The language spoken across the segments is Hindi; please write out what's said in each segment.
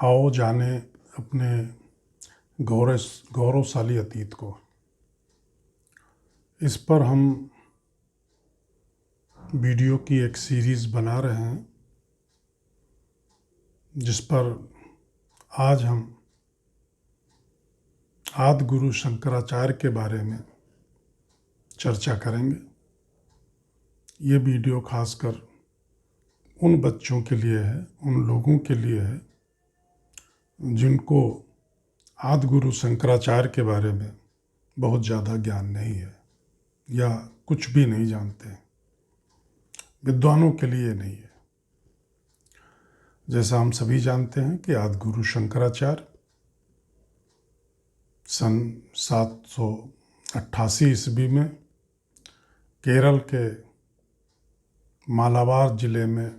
आओ जाने अपने गौरवशाली अतीत को। इस पर हम वीडियो की एक सीरीज़ बना रहे हैं, जिस पर आज हम आदि गुरु शंकराचार्य के बारे में चर्चा करेंगे। ये वीडियो खासकर उन बच्चों के लिए है, उन लोगों के लिए है जिनको आदि गुरु शंकराचार्य के बारे में बहुत ज़्यादा ज्ञान नहीं है या कुछ भी नहीं जानते हैं। विद्वानों के लिए नहीं है। जैसा हम सभी जानते हैं कि आदि गुरु शंकराचार्य सन 788 ईस्वी में केरल के मालाबार जिले में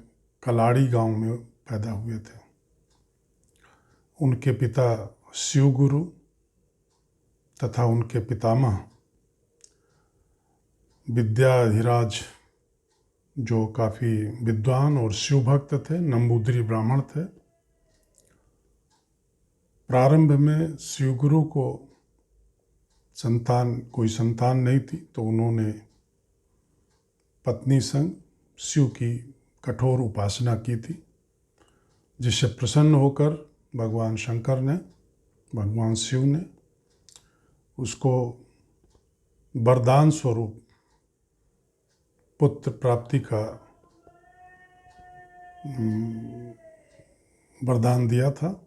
कलाड़ी गांव में पैदा हुए थे। उनके पिता शिव गुरु तथा उनके पितामह विद्याधिराज, जो काफ़ी विद्वान और शिव भक्त थे, नंबूदरी ब्राह्मण थे। प्रारंभ में शिव गुरु को कोई संतान नहीं थी, तो उन्होंने पत्नी संग शिव की कठोर उपासना की थी, जिससे प्रसन्न होकर भगवान शंकर ने, भगवान शिव ने उसको वरदान स्वरूप पुत्र प्राप्ति का वरदान दिया था,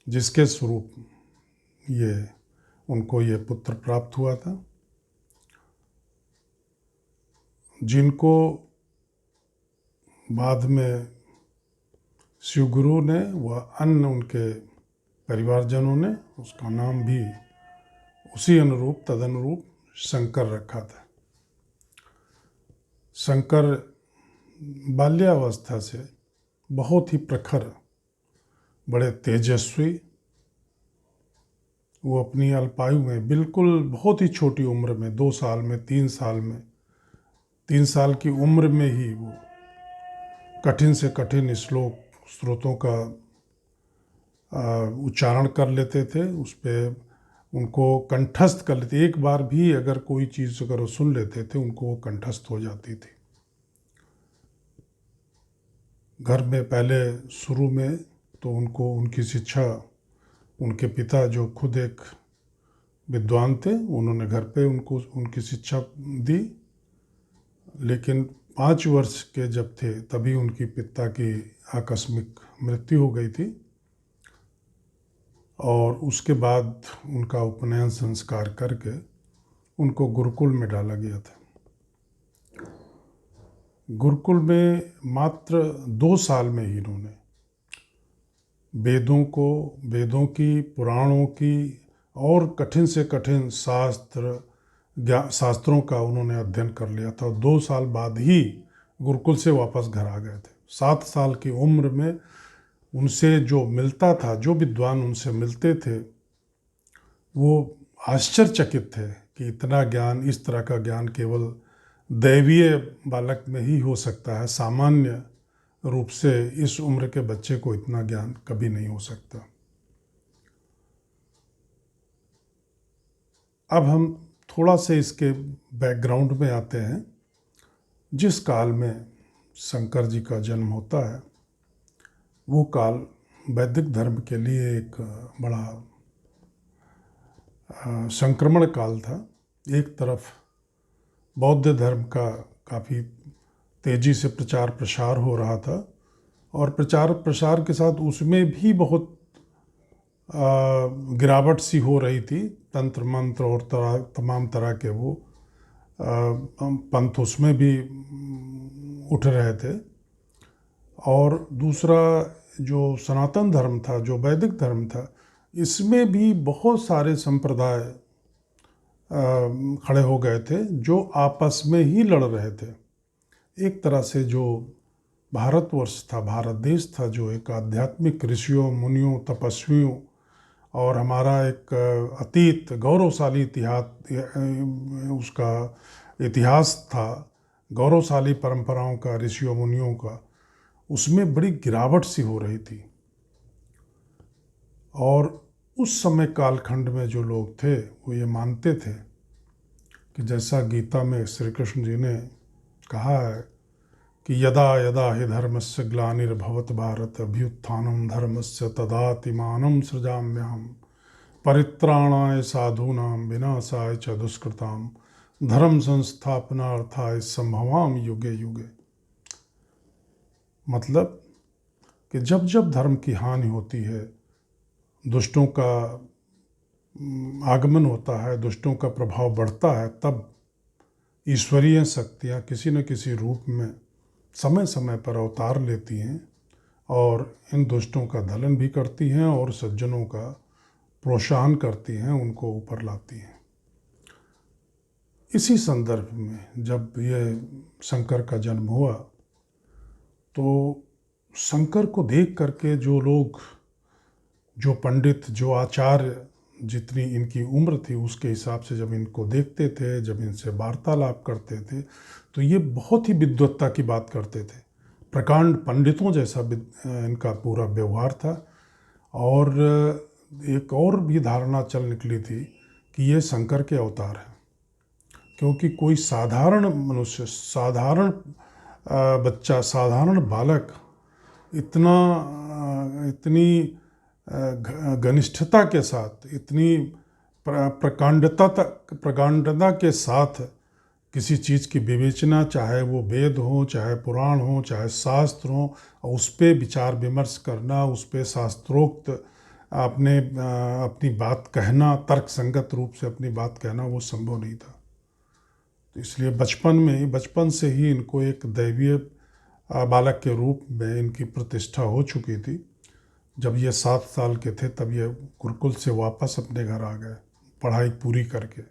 जिसके स्वरूप उनको ये पुत्र प्राप्त हुआ था, जिनको बाद में शिव गुरु ने व अन्य उनके परिवारजनों ने उसका नाम भी उसी तदनुरूप शंकर रखा था। शंकर बाल्यावस्था से बहुत ही प्रखर, बड़े तेजस्वी, वो अपनी अल्पायु में बिल्कुल बहुत ही छोटी उम्र में 2 साल में 3 साल की उम्र में ही वो कठिन से कठिन स्रोतों का उच्चारण कर लेते थे। उस पर उनको कंठस्थ कर लेते। एक बार भी अगर कोई चीज़ अगर वो सुन लेते थे, उनको वो कंठस्थ हो जाती थी। घर में पहले शुरू में तो उनको उनकी शिक्षा उनके पिता, जो खुद एक विद्वान थे, उन्होंने घर पे उनको उनकी शिक्षा दी। लेकिन 5 वर्ष के जब थे तभी उनकी पिता की आकस्मिक मृत्यु हो गई थी, और उसके बाद उनका उपनयन संस्कार करके उनको गुरुकुल में डाला गया था। गुरुकुल में मात्र 2 साल में ही इन्होंने वेदों की, पुराणों की और कठिन से कठिन शास्त्रों का उन्होंने अध्ययन कर लिया था। 2 साल बाद ही गुरुकुल से वापस घर आ गए थे। 7 साल की उम्र में उनसे जो मिलता था, जो विद्वान उनसे मिलते थे, वो आश्चर्यचकित थे कि इतना ज्ञान, इस तरह का ज्ञान केवल दैवीय बालक में ही हो सकता है। सामान्य रूप से इस उम्र के बच्चे को इतना ज्ञान कभी नहीं हो सकता। अब हम थोड़ा से इसके बैकग्राउंड में आते हैं। जिस काल में शंकर जी का जन्म होता है, वो काल वैदिक धर्म के लिए एक बड़ा संक्रमण काल था। एक तरफ बौद्ध धर्म का काफ़ी तेज़ी से प्रचार प्रसार हो रहा था, और प्रचार प्रसार के साथ उसमें भी बहुत गिरावट सी हो रही थी। तंत्र मंत्र और तमाम तरह के वो पंथ उसमें भी उठ रहे थे। और दूसरा जो सनातन धर्म था, जो वैदिक धर्म था, इसमें भी बहुत सारे संप्रदाय खड़े हो गए थे, जो आपस में ही लड़ रहे थे। एक तरह से जो भारतवर्ष था, भारत देश था, जो एक आध्यात्मिक ऋषियों, मुनियों, तपस्वियों और हमारा एक अतीत गौरवशाली उसका इतिहास था, गौरवशाली परंपराओं का, ऋषियों मुनियों का, उसमें बड़ी गिरावट सी हो रही थी। और उस समय कालखंड में जो लोग थे वो ये मानते थे कि जैसा गीता में श्री कृष्ण जी ने कहा है कि यदा यदा हि धर्मस्य ग्लानिर्भवत भारत अभ्युत्थानं धर्मस्य तदात्मानं सृजाम्यहम् परित्राणाय साधूनां विनाशाय च दुष्कृतां धर्म संस्थापनार्थाय संभवामि युगे युगे। मतलब कि जब जब धर्म की हानि होती है, दुष्टों का आगमन होता है, दुष्टों का प्रभाव बढ़ता है, तब ईश्वरीय शक्तियाँ किसी न किसी रूप में समय समय पर अवतार लेती हैं और इन दुष्टों का दलन भी करती हैं और सज्जनों का प्रोत्साहन करती हैं, उनको ऊपर लाती हैं। इसी संदर्भ में जब ये शंकर का जन्म हुआ तो शंकर को देख करके जो लोग, जो पंडित, जो आचार्य, जितनी इनकी उम्र थी उसके हिसाब से जब इनको देखते थे, जब इनसे वार्तालाप करते थे, तो ये बहुत ही विद्वत्ता की बात करते थे। प्रकांड पंडितों जैसा इनका पूरा व्यवहार था। और एक और भी धारणा चल निकली थी कि ये शंकर के अवतार हैं, क्योंकि कोई साधारण मनुष्य, साधारण बच्चा, साधारण बालक इतनी घनिष्ठता के साथ, इतनी प्रकांडता के साथ किसी चीज़ की विवेचना, चाहे वो वेद हो, चाहे पुराण हो, चाहे शास्त्र हो, उस पर विचार विमर्श करना, उस पर शास्त्रोक्त अपनी बात कहना, तर्क संगत रूप से अपनी बात कहना, वो संभव नहीं था। तो इसलिए बचपन से ही इनको एक दैवीय बालक के रूप में इनकी प्रतिष्ठा हो चुकी थी। जब ये 7 साल के थे तब ये गुरुकुल से वापस अपने घर आ गए पढ़ाई पूरी करके।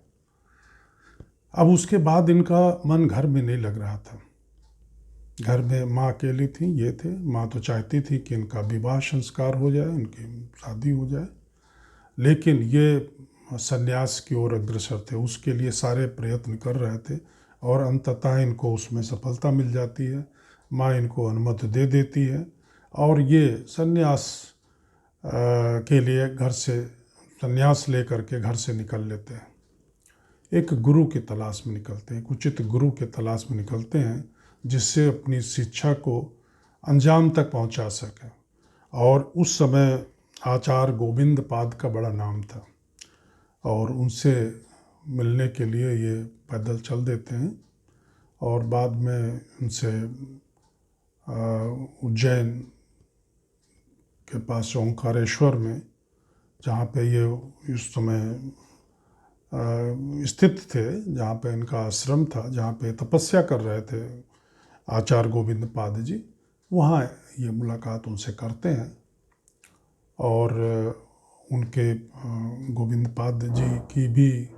अब उसके बाद इनका मन घर में नहीं लग रहा था। घर में माँ अकेली थी, ये थे। माँ तो चाहती थी कि इनका विवाह संस्कार हो जाए, इनकी शादी हो जाए, लेकिन ये सन्यास की ओर अग्रसर थे, उसके लिए सारे प्रयत्न कर रहे थे और अंततः इनको उसमें सफलता मिल जाती है। माँ इनको अनुमति दे देती है और ये सन्यास के लिए घर से सन्यास लेकर के घर से निकल लेते हैं। एक गुरु की तलाश में निकलते हैं, एक उचित गुरु के तलाश में निकलते हैं जिससे अपनी शिक्षा को अंजाम तक पहुंचा सकें। और उस समय आचार्य गोविंद पाद का बड़ा नाम था और उनसे मिलने के लिए ये पैदल चल देते हैं और बाद में उनसे उज्जैन के पास ओंकारेश्वर में, जहाँ पे ये उस समय स्थित थे, जहाँ पे इनका आश्रम था, जहाँ पे तपस्या कर रहे थे आचार्य गोविंद पाद जी, वहाँ ये मुलाकात उनसे करते हैं। और उनके गोविंद पाद जी की भी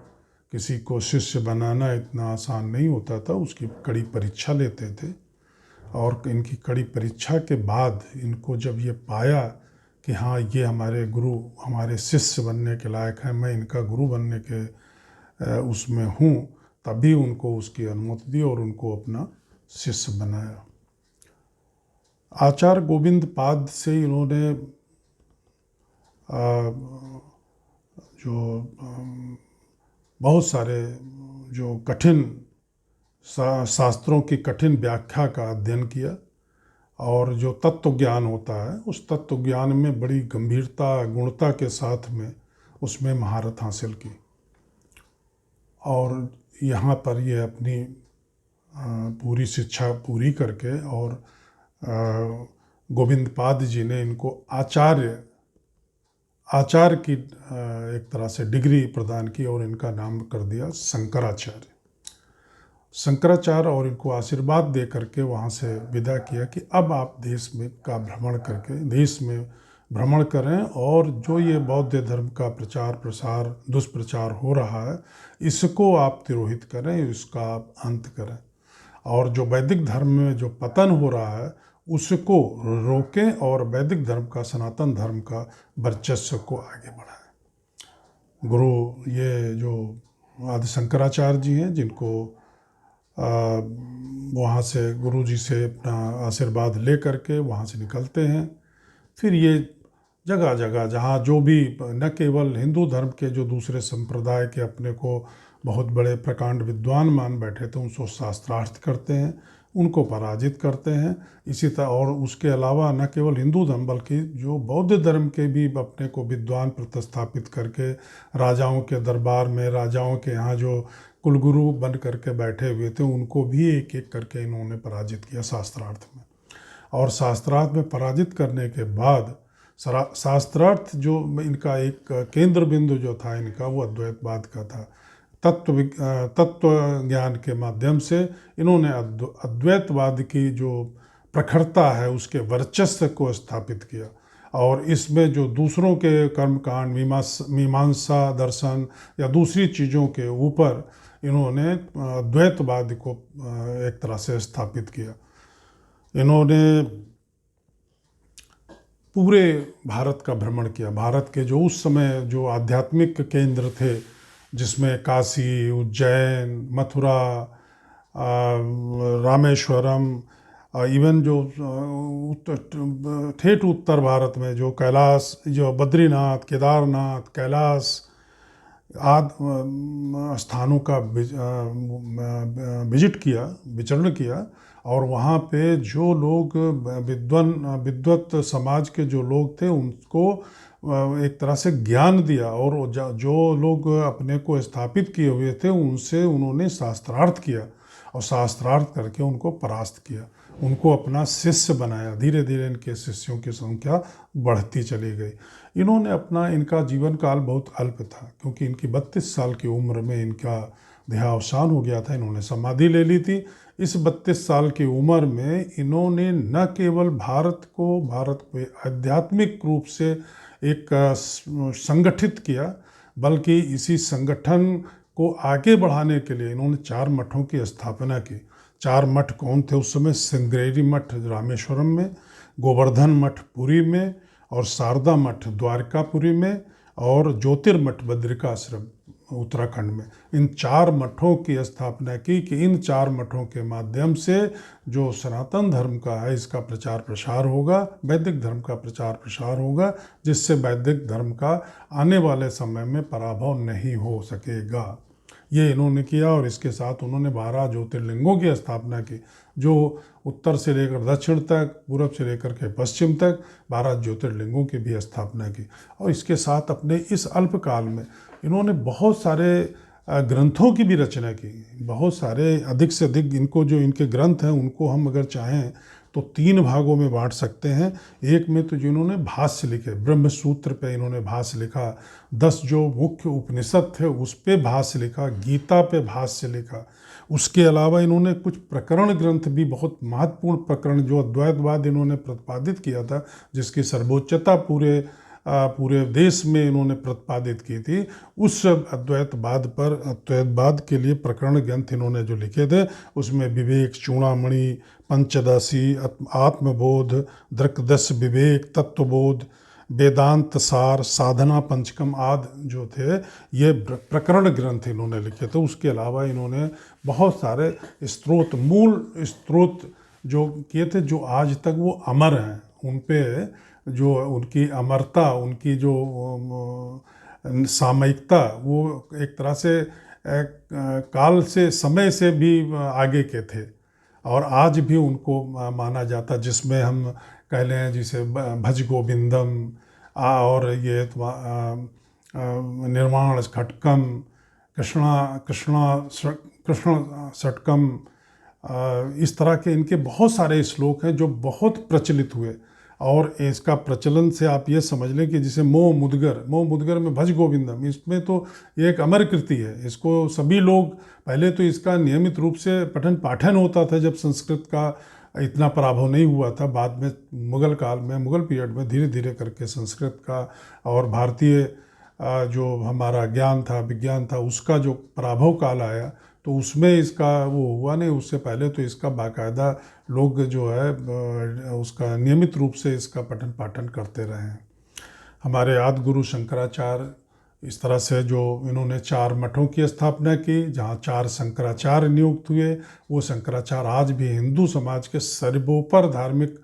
किसी को शिष्य बनाना इतना आसान नहीं होता था, उसकी कड़ी परीक्षा लेते थे। और इनकी कड़ी परीक्षा के बाद इनको जब ये पाया कि हाँ, ये हमारे गुरु, हमारे शिष्य बनने के लायक हैं, मैं इनका गुरु बनने के उसमें हूँ, तभी उनको उसकी अनुमति दी और उनको अपना शिष्य बनाया। आचार्य गोविंद पाद से इन्होंने जो बहुत सारे जो कठिन शास्त्रों की कठिन व्याख्या का अध्ययन किया और जो तत्व ज्ञान होता है उस तत्व ज्ञान में बड़ी गंभीरता, गुणता के साथ में उसमें महारत हासिल की। और यहाँ पर ये अपनी पूरी शिक्षा पूरी करके और गोविंद पाद जी ने इनको आचार्य की एक तरह से डिग्री प्रदान की और इनका नाम कर दिया शंकराचार्य। और इनको आशीर्वाद दे करके वहाँ से विदा किया कि अब आप देश में का भ्रमण करके देश में भ्रमण करें और जो ये बौद्ध धर्म का प्रचार प्रसार, दुष्प्रचार हो रहा है, इसको आप तिरोहित करें, इसका आप अंत करें और जो वैदिक धर्म में जो पतन हो रहा है उसको रोकें और वैदिक धर्म का, सनातन धर्म का वर्चस्व को आगे बढ़ाएं। गुरु ये जो आदि शंकराचार्य जी हैं, जिनको वहाँ से गुरु जी से अपना आशीर्वाद ले करके वहाँ से निकलते हैं। फिर ये जगह जगह जहाँ जो भी न केवल हिंदू धर्म के जो दूसरे संप्रदाय के अपने को बहुत बड़े प्रकांड विद्वान मान बैठे थे उनको शास्त्रार्थ करते हैं, उनको पराजित करते हैं। इसी तरह और उसके अलावा न केवल हिंदू धर्म बल्कि जो बौद्ध धर्म के भी अपने को विद्वान प्रतिस्थापित करके राजाओं के दरबार में, राजाओं के यहाँ जो कुलगुरु बन करके बैठे हुए थे उनको भी एक एक करके इन्होंने पराजित किया शास्त्रार्थ में। और शास्त्रार्थ में पराजित करने के बाद शास्त्रार्थ जो इनका एक केंद्र बिंदु जो था इनका वो अद्वैतवाद का था। तत्व ज्ञान के माध्यम से इन्होंने अद्वैतवाद की जो प्रखरता है उसके वर्चस्व को स्थापित किया और इसमें जो दूसरों के कर्मकांड, मीमांसा दर्शन या दूसरी चीज़ों के ऊपर इन्होंने अद्वैतवाद को एक तरह से स्थापित किया। इन्होंने पूरे भारत का भ्रमण किया। भारत के जो उस समय जो आध्यात्मिक केंद्र थे जिसमें काशी, उज्जैन, मथुरा, रामेश्वरम, इवन जो ठेठ उत्तर भारत में जो कैलाश, जो बद्रीनाथ, केदारनाथ, कैलाश आदि स्थानों का विजिट किया, विचरण किया और वहाँ पे जो लोग विद्वत समाज के जो लोग थे उनको एक तरह से ज्ञान दिया और जो लोग अपने को स्थापित किए हुए थे उनसे उन्होंने शास्त्रार्थ किया और शास्त्रार्थ करके उनको परास्त किया, उनको अपना शिष्य बनाया। धीरे धीरे इनके शिष्यों की संख्या बढ़ती चली गई। इन्होंने इनका जीवन काल बहुत अल्प था क्योंकि इनकी 32 साल की उम्र में इनका देहावसान हो गया था। इन्होंने समाधि ले ली थी। इस 32 साल की उम्र में इन्होंने न केवल भारत को आध्यात्मिक रूप से एक संगठित किया बल्कि इसी संगठन को आगे बढ़ाने के लिए इन्होंने 4 मठों की स्थापना की। 4 मठ कौन थे उस समय? श्रृंगेरी मठ रामेश्वरम में, गोवर्धन मठ पुरी में और शारदा मठ द्वारकापुरी में और ज्योतिर्मठ बद्रिकाश्रम उत्तराखंड में। इन 4 मठों की स्थापना की कि इन 4 मठों के माध्यम से जो सनातन धर्म का है इसका प्रचार प्रसार होगा, वैदिक धर्म का प्रचार प्रसार होगा, जिससे वैदिक धर्म का आने वाले समय में पराभव नहीं हो सकेगा। ये इन्होंने किया और इसके साथ उन्होंने 12 ज्योतिर्लिंगों की स्थापना की जो उत्तर से लेकर दक्षिण तक, पूर्व से लेकर के पश्चिम तक 12 ज्योतिर्लिंगों की भी स्थापना की। और इसके साथ अपने इस अल्पकाल में इन्होंने बहुत सारे ग्रंथों की भी रचना की। बहुत सारे, अधिक से अधिक इनको जो इनके ग्रंथ हैं उनको हम अगर चाहें तो 3 भागों में बांट सकते हैं। एक में तो जिन्होंने भाष्य लिखे, ब्रह्म सूत्र पे इन्होंने भाष्य लिखा, 10 जो मुख्य उपनिषद थे उस पे भाष्य लिखा, गीता पे भाष्य लिखा। उसके अलावा इन्होंने कुछ प्रकरण ग्रंथ भी, बहुत महत्वपूर्ण प्रकरण जो अद्वैतवाद इन्होंने प्रतिपादित किया था, जिसकी सर्वोच्चता पूरे देश में इन्होंने प्रतिपादित की थी, उस अद्वैतवाद के लिए प्रकरण ग्रंथ इन्होंने जो लिखे थे उसमें विवेक चूड़ामणि, पंचदशी, आत्मबोध, दृक्दश विवेक, तत्वबोध, वेदांत सार, साधना पंचकम आदि जो थे ये प्रकरण ग्रंथ इन्होंने लिखे थे। उसके अलावा इन्होंने बहुत सारे मूल स्रोत जो किए थे जो आज तक वो अमर हैं। उन पे जो उनकी अमरता, उनकी जो सामयिकता, वो एक तरह से काल से, समय से भी आगे के थे और आज भी उनको माना जाता, जिसमें हम कह लें जिसे भज गोविंदम और ये निर्वाण खटकम, कृष्ण षटकम, इस तरह के इनके बहुत सारे श्लोक हैं जो बहुत प्रचलित हुए। और इसका प्रचलन से आप ये समझ लें कि जिसे मोह मुदगर में भज गोविंदम, इसमें तो ये एक अमर कृति है। इसको सभी लोग, पहले तो इसका नियमित रूप से पठन पाठन होता था जब संस्कृत का इतना पराभव नहीं हुआ था। बाद में मुगल काल में, मुगल पीरियड में धीरे धीरे करके संस्कृत का और भारतीय जो हमारा ज्ञान था, विज्ञान था, उसका जो पराभव काल आया तो उसमें इसका वो हुआ नहीं। उससे पहले तो इसका बाकायदा लोग जो है उसका नियमित रूप से इसका पठन पाठन करते रहे हैं। हमारे आदि गुरु शंकराचार्य इस तरह से जो इन्होंने 4 मठों की स्थापना की, जहाँ 4 शंकराचार्य नियुक्त हुए। वो शंकराचार्य आज भी हिंदू समाज के सर्वोपर धार्मिक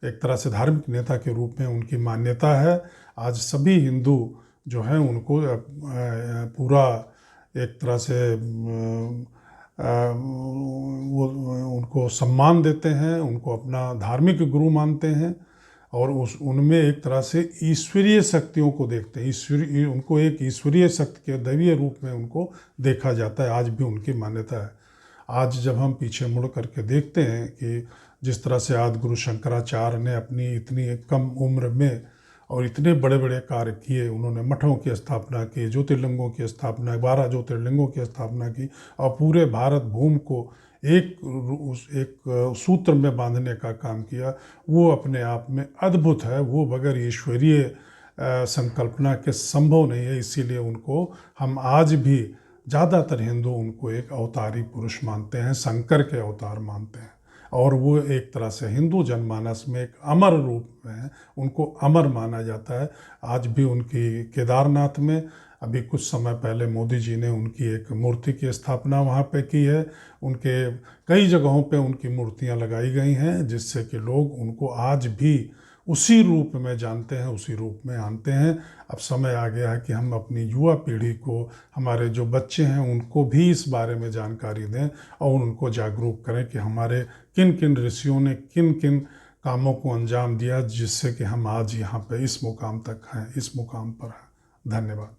एक तरह से धार्मिक नेता के रूप में उनकी मान्यता है। आज सभी हिंदू जो हैं उनको पूरा एक तरह से वो उनको सम्मान देते हैं, उनको अपना धार्मिक गुरु मानते हैं और उनमें एक तरह से ईश्वरीय शक्तियों को देखते हैं। ईश्वरीय, उनको एक ईश्वरीय शक्ति के दैवीय रूप में उनको देखा जाता है। आज भी उनकी मान्यता है। आज जब हम पीछे मुड़ करके देखते हैं कि जिस तरह से आदि गुरु शंकराचार्य ने अपनी इतनी कम उम्र में और इतने बड़े बड़े कार्य किए, उन्होंने मठों की स्थापना की, ज्योतिर्लिंगों की स्थापना, 12 ज्योतिर्लिंगों की स्थापना की और पूरे भारत भूमि को एक सूत्र में बांधने का काम किया। वो अपने आप में अद्भुत है। वो बगैर ईश्वरीय संकल्पना के संभव नहीं है। इसीलिए उनको हम आज भी ज़्यादातर हिंदू उनको एक अवतारी पुरुष मानते हैं, शंकर के अवतार मानते हैं और वो एक तरह से हिंदू जनमानस में एक अमर रूप में है। उनको अमर माना जाता है। आज भी उनकी केदारनाथ में अभी कुछ समय पहले मोदी जी ने उनकी एक मूर्ति की स्थापना वहाँ पे की है। उनके कई जगहों पे उनकी मूर्तियाँ लगाई गई हैं, जिससे कि लोग उनको आज भी उसी रूप में जानते हैं, उसी रूप में आनते हैं। अब समय आ गया है कि हम अपनी युवा पीढ़ी को, हमारे जो बच्चे हैं उनको भी इस बारे में जानकारी दें और उनको जागरूक करें कि हमारे किन किन ऋषियों ने किन किन कामों को अंजाम दिया, जिससे कि हम आज यहाँ पे इस मुकाम तक हैं, इस मुकाम पर हैं। धन्यवाद।